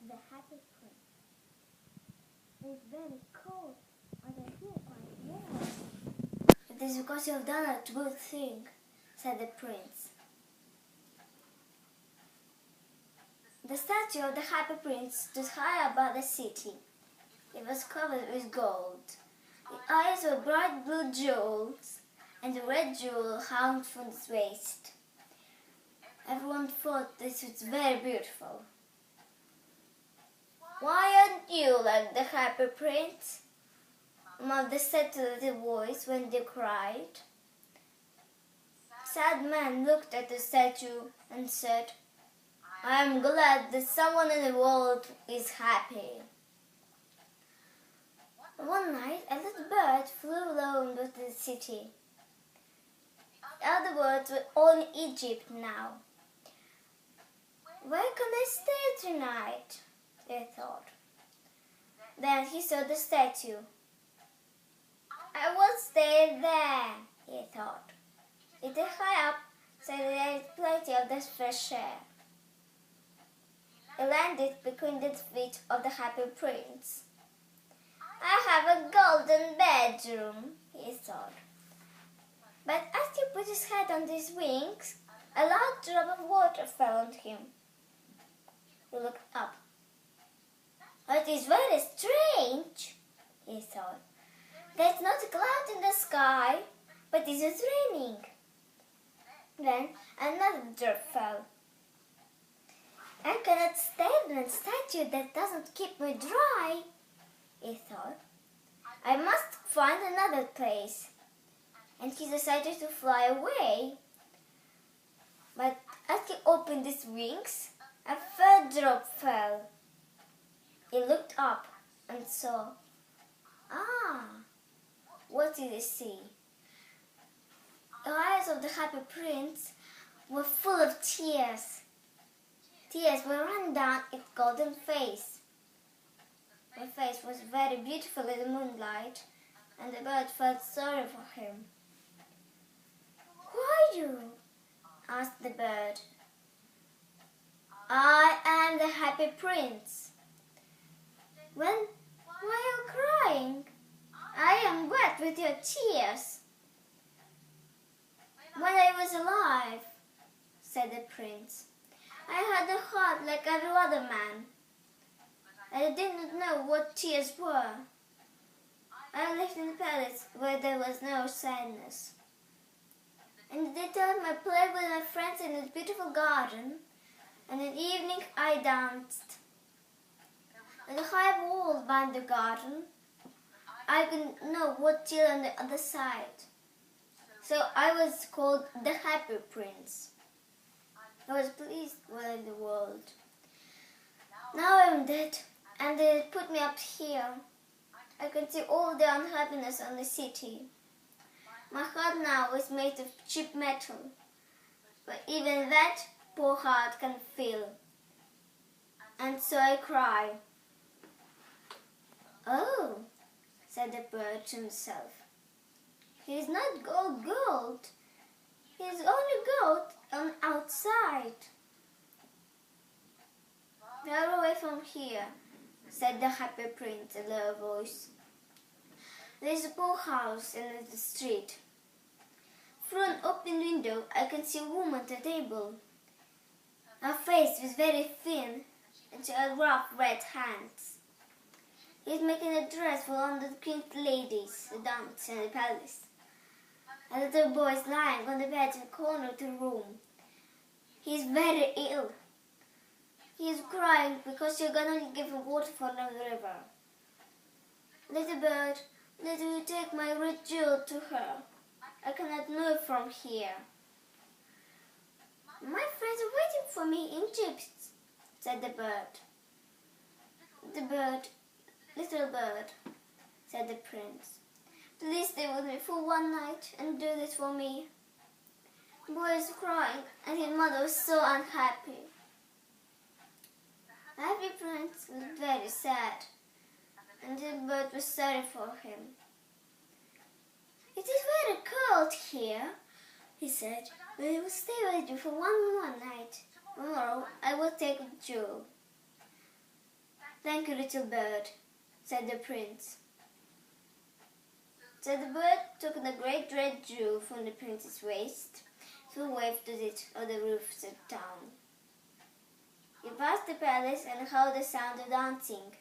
The Happy Prince. It's very cold. I don't feel quite warm. It is because you have done a good thing, said the prince. The statue of the Happy Prince stood high above the city. It was covered with gold. The eyes were bright blue jewels, and a red jewel hung from its waist. Everyone thought this was very beautiful. "Why aren't you like the Happy Prince?" Mother said to the little boys when they cried. Sad Man looked at the statue and said, "I am glad that someone in the world is happy." One night, a little bird flew alone to the city. The other birds were all in Egypt now. "Where can I stay tonight?" they thought. Then he saw the statue. "I will stay there," he thought. It is high up, so there is plenty of the fresh air. He landed between the feet of the Happy Prince. "I have a golden bedroom," he thought. But as he put his head on his wings, a large drop of water fell on him. He looked up. "It is very strange," he thought. "There's not a cloud in the sky, but it is raining." Then another drop fell. "I cannot stay in a statue that doesn't keep me dry," he thought. "I must find another place." And he decided to fly away. But as he opened his wings, a third drop fell. He looked up and saw. What did he see? The eyes of the Happy Prince were full of tears. Tears were running down its golden face. The face was very beautiful in the moonlight, and the bird felt sorry for him. "Who are you?" asked the bird. "I am the Happy Prince." "Why are you crying?" "I am wet with your tears." "When I was alive," said the prince, "I had a heart like every other man. I didn't know what tears were. I lived in a palace where there was no sadness. In the daytime I played with my friends in a beautiful garden, and in the evening I danced. With a high wall behind the garden, I didn't know what till on the other side. So I was called the Happy Prince. I was pleased with the world. Now I'm dead, and they put me up here. I can see all the unhappiness on the city. My heart now is made of cheap metal, but even that poor heart can feel. And so I cry." "Oh," said the bird to himself. "He is not gold. He is only gold on the outside." "Far away from here," said the Happy Prince in a low voice. "There is a poor house in the street. Through an open window I can see a woman at a table. Her face is very thin, and she has rough red hands. He is making a dress for one of the king's ladies who dance in the palace. A little boy is lying on the bed in the corner of the room. He is very ill. He is crying because you can only give him water from the river. Little bird, let me take my red jewel to her. I cannot move from here." "My friends are waiting for me in Egypt," said the bird. Little bird," said the prince, "please stay with me for one night and do this for me." The boy was crying, and his mother was so unhappy. The Happy Prince was very sad, and the bird was sorry for him. "It is very cold here," he said, "but I will stay with you for one more night. Tomorrow I will take a jewel." "Thank you, little bird," said the prince. So the bird took the great red jewel from the prince's waist, flew away to it on the roofs of the town. He passed the palace and heard the sound of dancing.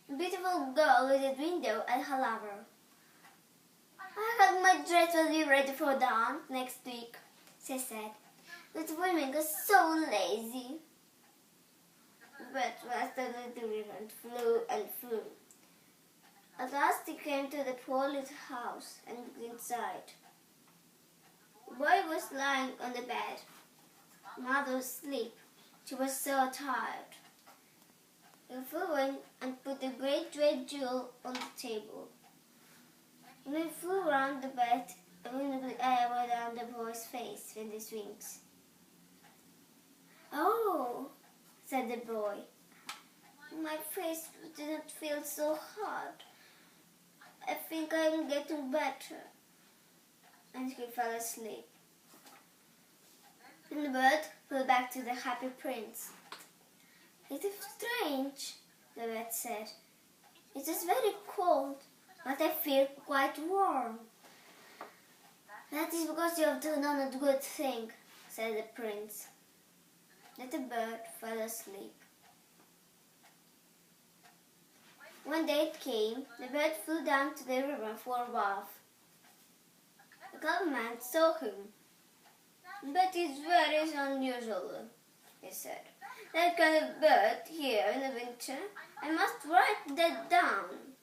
A beautiful girl with a window at her lover. "I hope my dress will be ready for dance next week," she said. "But women are so lazy." The bird flew the little river and flew and flew. At last he came to the poor little house and looked inside. The boy was lying on the bed. Mother was asleep. She was so tired. He flew in and put the great red jewel on the table. And he flew round the bed and went the air around the boy's face with his wings. "Oh," said the boy, "my face did not feel so hard. I think I am getting better." And he fell asleep. And the bird flew back to the happy prince. "It is strange," the bird said. "It is very cold, but I feel quite warm." "That is because you have done a good thing," said the prince. Then the bird fell asleep. When day came, the bird flew down to the river for a bath. The clever man saw him. "But it's very unusual," he said. "That kind of bird here in the winter. I must write that down."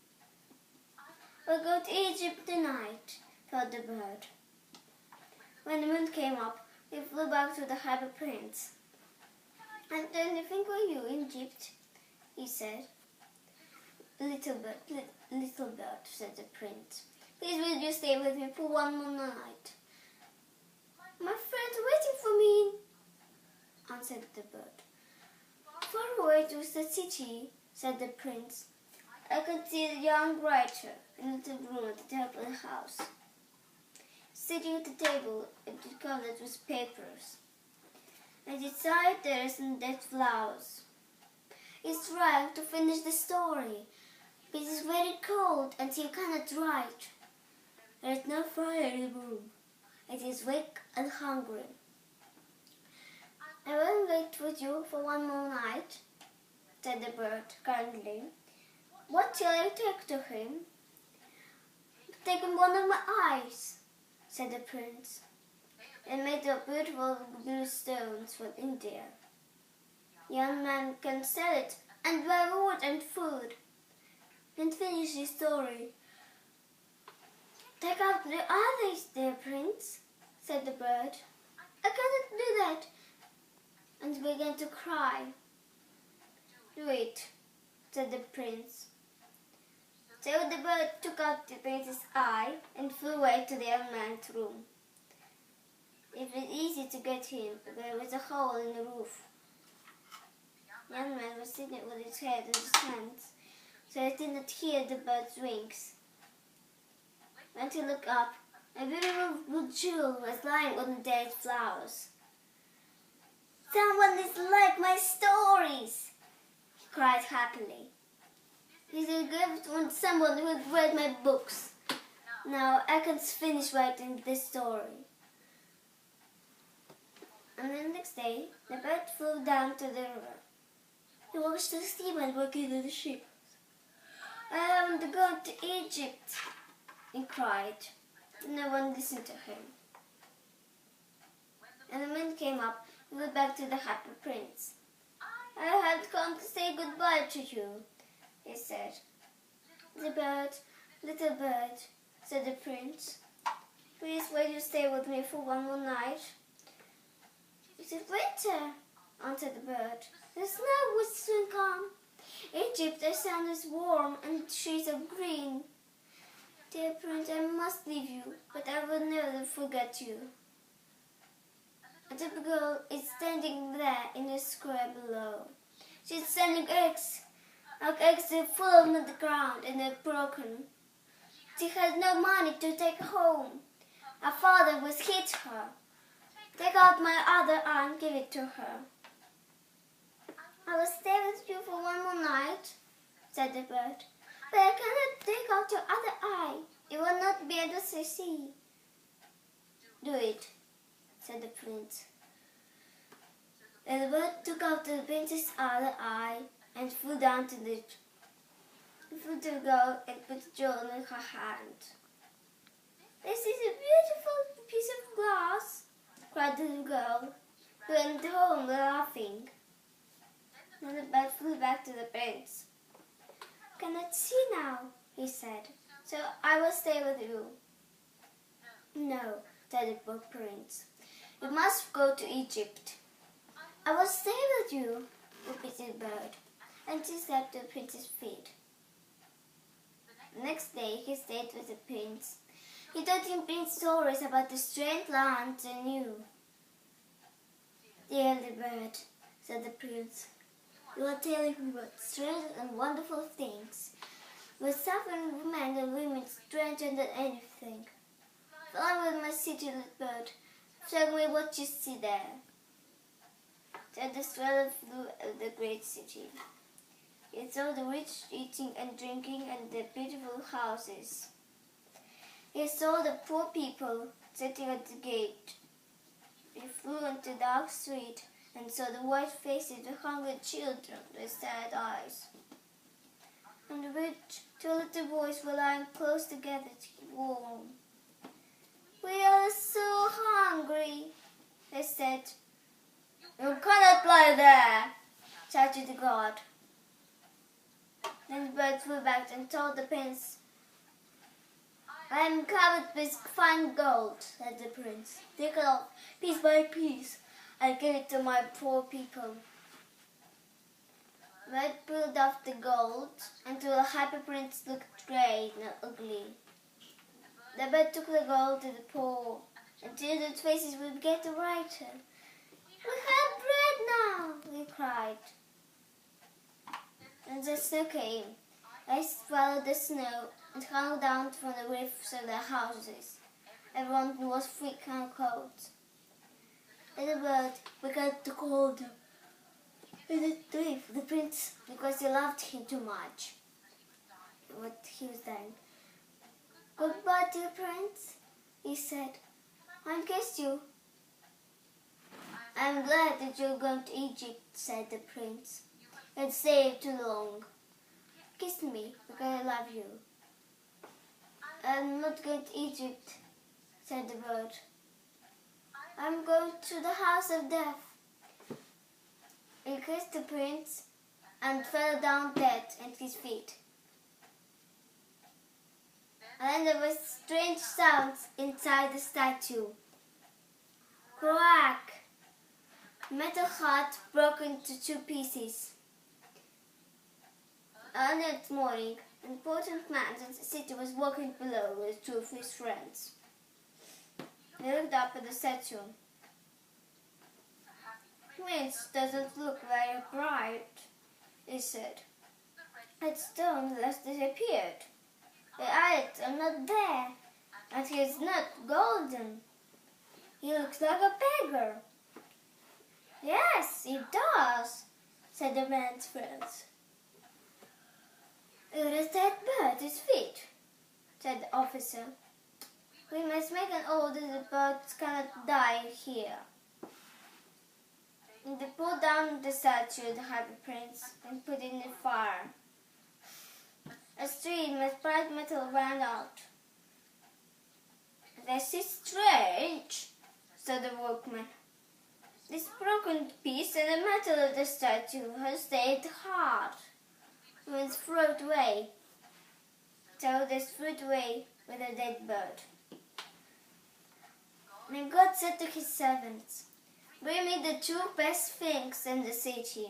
"We'll go to Egypt tonight," thought the bird. When the moon came up, he flew back to the happy prince. "And done anything for you in Egypt?" he said. Little bird," said the prince. "Please will you stay with me for one more night?" "My friends are waiting for me," answered the bird. "Far away to the city," said the prince. "I can see the young writer in a little room at the top of the house, sitting at the table and covered with papers. At his side there are some dead flowers. He's trying to finish the story, but it is very cold and he cannot write. There is no fire in the room. It is weak and hungry. I will wait with you for one more night," said the bird kindly. "What shall I take to him?" "Take him one of my eyes," said the prince, and made of beautiful blue stones from India. The young man can sell it and buy wood and food, and finish his story. "Take out the others, dear prince," said the bird. "I cannot do that," and began to cry. "Do it," said the prince. So the bird took out the prince's eye and flew away to the young man's room. It was easy to get him, but there was a hole in the roof. The young man was sitting with his head in his hands, so he did not hear the bird's wings. When he looked up, a beautiful blue jewel was lying on the dead flowers. "Someone is like my stories," he cried happily. "This is a gift from someone who has read my books. Now I can finish writing this story." And the next day, the bird flew down to the river. He watched the seamen working on the ship. "I want to go to Egypt," he cried. No one listened to him. And the moon came up and went back to the happy prince. "I had come to say goodbye to you," he said. Little bird," said the prince. "Please will you stay with me for one more night?" "It is winter," answered the bird. "The snow will soon come. Egypt, the sun is warm and the trees are green. Dear prince, I must leave you, but I will never forget you." A little girl is standing there in the square below. She is selling eggs. Her eggs are full on the ground and they're broken. She has no money to take home. Her father will hit her. Take out my other eye and give it to her. "I I will stay with you for one more night, said the bird. But I cannot take out your other eye. You will not be able to see. Do it, said the prince. And the bird took out the prince's other eye and flew down to the girl and put the jewel in her hand. This is a beautiful piece of glass, cried the little girl, who went home laughing. Then the bird flew back to the prince. I cannot see now, he said, so I will stay with you. No, said the poor prince. You must go to Egypt. I will stay with you, repeated the bird, and she slept at the prince's feet. The next day he stayed with the prince. He told him prince stories about the strange lands they knew. Dear little bird, said the prince, you are telling me about strange and wonderful things. With suffering men and women stranger than anything. Fly with my city, little bird. Show me what you see there. Said the swallow flew at the great city. He saw the rich eating and drinking and the beautiful houses. He saw the poor people sitting at the gate. He flew into the dark street and saw the white faces of hungry children with sad eyes. And the rich two little boys were lying close together to keep warm. We are so hungry, they said. You cannot lie there, shouted the guard. Then the bird flew back and told the prince, I am covered with fine gold, said the prince. Take it off, piece by piece, and give it to my poor people. The bird pulled off the gold until the happy prince looked grey and ugly. The bird took the gold to the poor until their faces would get brighter. We have bread now, he cried. And the snow came. I swallowed the snow and hung down from the roofs of their houses. Everyone was thick and cold. Little bird began to call them. He didn't leave the prince because he loved him too much. What he was saying. Goodbye, dear prince, he said. I kiss you. I am glad that you're going to Egypt, said the prince. You stayed too long. Kiss me, because I love you. I'm not going to Egypt, said the bird. I'm going to the house of death. He kissed the prince and fell down dead at his feet. And then there were strange sounds inside the statue. Crack! Metal heart broke into 2 pieces. Early next morning, an important man in the city was walking below with 2 of his friends. He looked up at the statue. Prince doesn't look very bright, he said. Its stone has disappeared. The eyes are not there, and he is not golden. He looks like a beggar. Yes, he does, said the man's friends. It is that bird, his feet, said the officer. We must make an order that birds cannot die here. And they pulled down the statue of the happy prince and put it in the fire. A stream of bright metal ran out. This is strange, said the workman. This broken piece and the metal of the statue has stayed hard. We must throw it away. So they threw it away with a dead bird. Then God said to his servants, bring me the 2 best things in the city,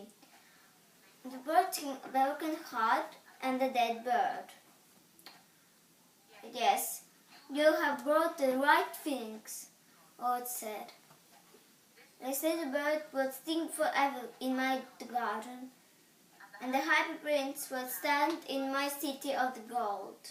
the broken heart and the dead bird. Yes, you have brought the right things, God said. They said the bird will sing forever in my garden, and the happy prince will stand in my city of the gold.